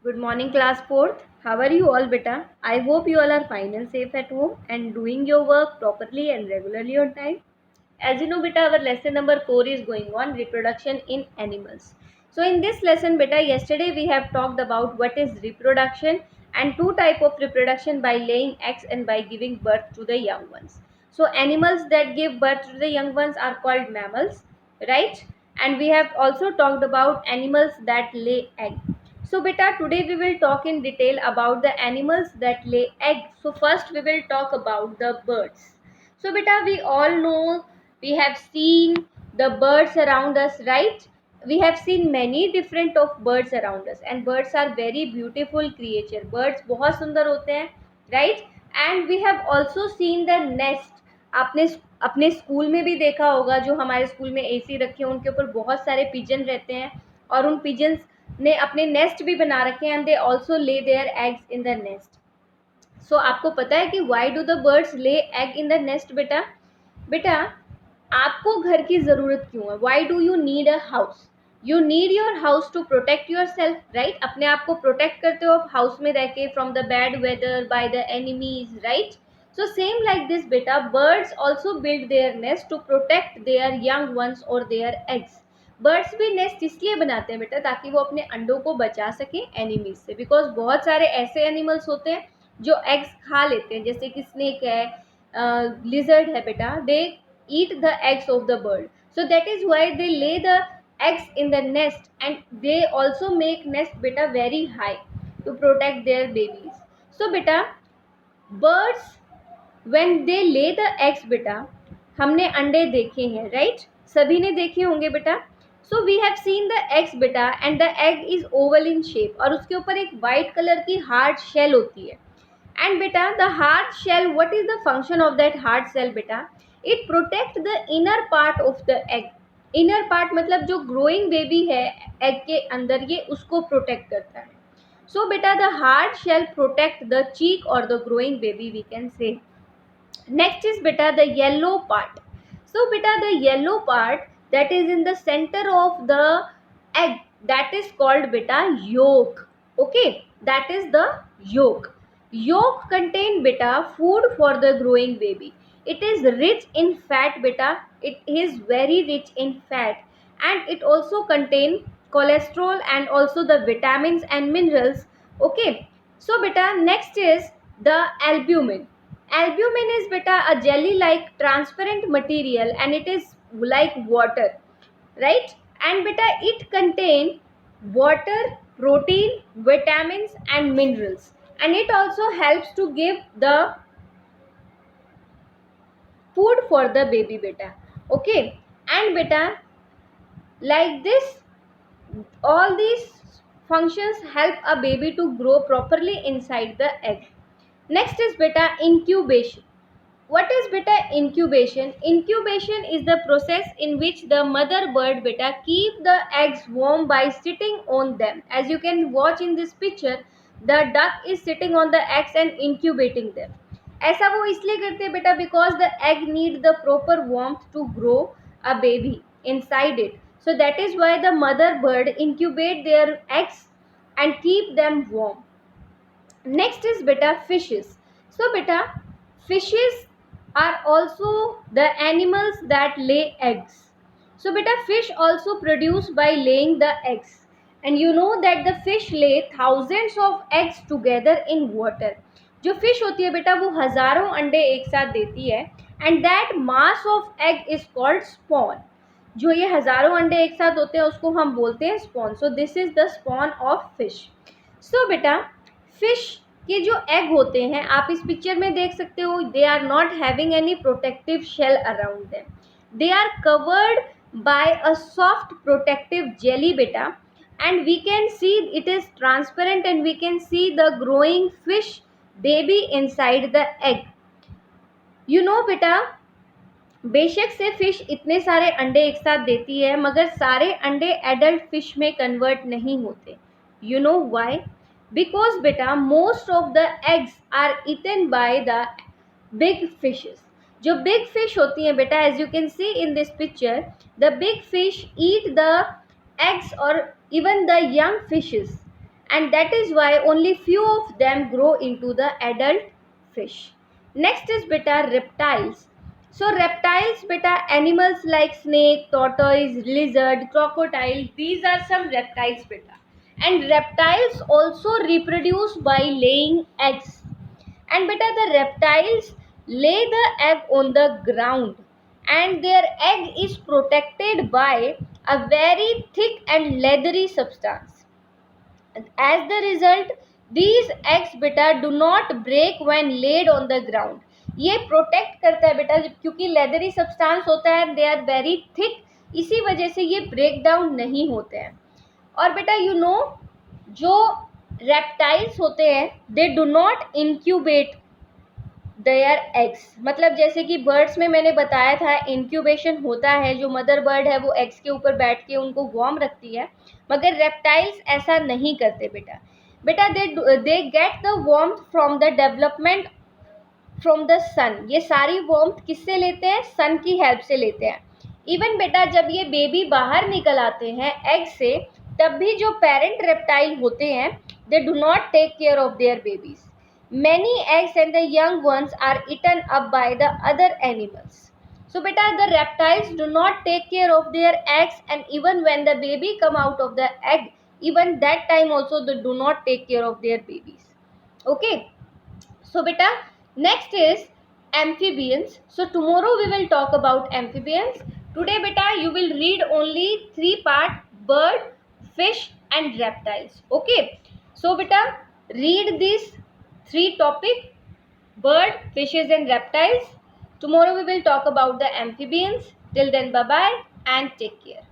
Good morning, class 4th. How are you all, beta? I hope you all are fine and safe at home and doing your work properly and regularly on time. As you know, beta, our lesson number 4 is going on reproduction in animals. So, in this lesson, beta, yesterday we have talked about what is reproduction and two type of reproduction by laying eggs and by giving birth to the young ones. So, animals that give birth to the young ones are called mammals, right? And we have also talked about animals that lay egg. So beta, today we will talk in detail about the animals that lay eggs. So first we will talk about the birds. So beta, we all know, we have seen the birds around us, right? We have seen many different of birds around us and birds are very beautiful creature. Birds बहुत सुंदर होते हैं, right? And we have also seen the nest. आपने अपने school में भी देखा होगा, जो हमारे स्कूल में एसी रखे हैं उनके ऊपर बहुत सारे पिजन रहते हैं और उन पिजन्स ने अपने नेस्ट भी बना रखे हैं and they also lay their eggs in the nest. So आपको पता है कि why do the birds lay egg in the nest बेटा? बेटा, आपको घर की ज़रूरत क्यों है? Why do you need a house? You need your house to protect yourself, right? अपने आप को प्रोटेक्ट करते हो हाउस में रह के from the bad weather, by the enemies, right? So same like this beta, birds also build their nest to protect their young ones or their eggs. Birds भी nest इसलिए बनाते हैं बेटा ताकि वो अपने अंडों को बचा सके एनिमीज से, बिकॉज बहुत सारे ऐसे एनिमल्स होते हैं जो एग्स खा लेते हैं, जैसे कि स्नेक है, लिजर्ड है बेटा, they eat the eggs of the bird. So that is why they lay the eggs in the nest and they also make nest beta very high to protect their babies. So beta, birds when they lay the eggs बेटा, हमने अंडे देखे हैं, right? सभी ने देखे होंगे बेटा. So we have seen the eggs बेटा and the egg is oval in shape और उसके ऊपर एक वाइट कलर की हार्ड शेल होती है. एंड बेटा the hard shell, what is the function of that hard shell बेटा? It protect the inner part of the egg. Inner part मतलब जो ग्रोइंग बेबी है एग के अंदर, ये उसको प्रोटेक्ट करता है. सो बेटा the hard shell protect the chick और the growing baby, we can say. Next is beta the yellow part. So beta the yellow part that is in the center of the egg, that is called beta yolk. Okay, that is the yolk. Yolk contain beta food for the growing baby. It is rich in fat beta. It is very rich in fat and it also contain cholesterol and also the vitamins and minerals. Okay, so beta next is the albumin. Albumin is beta a jelly like transparent material and it is like water, right? And beta it contain water, protein, vitamins and minerals and it also helps to give the food for the baby beta. Okay, and beta like this, all these functions help a baby to grow properly inside the egg. Next is beta incubation. What is beta incubation? Incubation is the process in which the mother bird beta keep the eggs warm by sitting on them. As you can watch in this picture, the duck is sitting on the eggs and incubating them. ऐसा वो इसलिए करते हैं बेटा because the egg need the proper warmth to grow a baby inside it. So that is why the mother bird incubate their eggs and keep them warm. Next is beta fishes. So beta fishes are also the animals that lay eggs. So beta fish also produce by laying the eggs and you know that the fish lay thousands of eggs together in water. जो fish होती है बेटा वो हजारों अंडे एक साथ देती है and that mass of egg is called spawn. जो ये हजारों अंडे एक साथ होते हैं उसको हम बोलते हैं spawn. So this is the spawn of fish. So बेटा फिश के जो एग होते हैं आप इस पिक्चर में देख सकते हो, they are not having any protective shell around them. They are covered by a soft protective jelly बेटा and we can see it is transparent and we can see the growing fish baby inside the egg. You know बेटा बेशक से fish इतने सारे अंडे एक साथ देती है मगर सारे अंडे एडल्ट फिश में कन्वर्ट नहीं होते. You know why? Because beta most of the eggs are eaten by the big fishes. जो big fish होती हैं बेटा, as you can see in this picture, the big fish eat the eggs or even the young fishes and that is why only few of them grow into the adult fish. Next is beta reptiles. So reptiles, beta, animals like snake, tortoise, lizard, crocodile, these are some reptiles, beta. And reptiles also reproduce by laying eggs. And beta, the reptiles lay the egg on the ground, and their egg is protected by a very thick and leathery substance. As the result, these eggs beta do not break when laid on the ground. ये protect करता है बेटा, क्योंकि leathery substance होता है, they are very thick, इसी वजह से ये ब्रेक डाउन नहीं होते हैं. और बेटा जो रेप्टाइल्स होते हैं, they do not incubate their eggs. मतलब जैसे कि बर्ड्स में मैंने बताया था इंक्यूबेशन होता है, जो मदर बर्ड है वो एग्स के ऊपर बैठ के उनको वार्म रखती है, मगर रेप्टाइल्स ऐसा नहीं करते बेटा. They get the warmth from the development from the sun. ये सारी वार्मथ किससे लेते हैं? सन की हेल्प से लेते हैं. इवन बेटा जब ये बेबी बाहर निकल आते हैं एग से, तब भी जो पेरेंट रेप्टाइल होते हैं, they do not take care of their babies. Many eggs and the young ones are eaten up by the other animals. So beta, the reptiles do not take care of their eggs, and even when the baby come out of the egg, even that time also they do not take care of their babies. Okay. So beta, next is amphibians. So tomorrow we will talk about amphibians. Today beta you will read only 3 part: bird, fish and reptiles. Okay. So beta, read these 3 topic: bird, fishes and reptiles. Tomorrow we will talk about the amphibians. Till then, bye bye and take care.